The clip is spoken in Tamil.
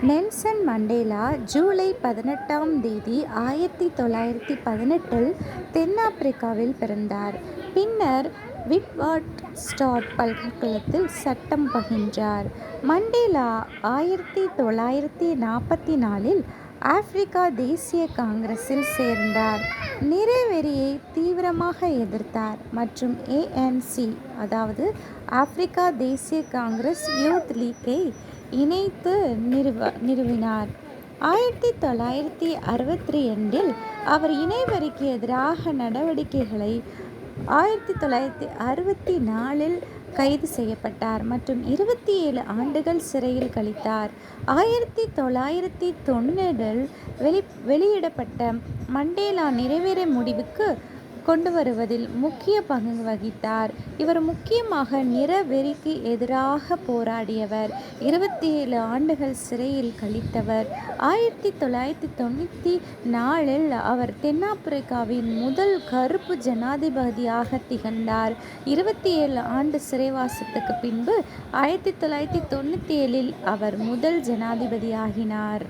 நெல்சன் மண்டேலா ஜூலை 18ஆம் தேதி 1918இல் தென்னாப்பிரிக்காவில் பிறந்தார். பின்னர் விட்வாட்டர்ஸ்டாட் பல்கலைக்கழகத்தில் சட்டம் பயின்றார். மண்டேலா 1944இல் ஆப்பிரிக்க தேசிய காங்கிரஸில் சேர்ந்தார். நிறவெறியை தீவிரமாக எதிர்த்தார் மற்றும் ANC, அதாவது ஆப்பிரிக்க தேசிய காங்கிரஸ் யூத் லீக்கை இணைத்து நிறுவினார். 1962இல் அவர் இனவெறிக்கு எதிரான நடவடிக்கைகளை 1964இல் கைது செய்யப்பட்டார் மற்றும் 27 ஆண்டுகள் சிறையில் கழித்தார். 1990இல் வெளியிடப்பட்ட மண்டேலா நிறவெறி முடிவுக்கு கொண்டுவருவதில் முக்கிய பங்கு வகித்தார். இவர் முக்கியமாக நிறவெறிக்கு எதிராக போராடியவர். 27 ஆண்டுகள் சிறையில் கழித்தவர். 1994இல் அவர் தென்னாப்பிரிக்காவின் முதல் கருப்பு ஜனாதிபதியாக திகழ்ந்தார். 27 ஆண்டு சிறைவாசத்துக்கு பின்பு 1997இல் அவர் முதல் ஜனாதிபதியாகினார்.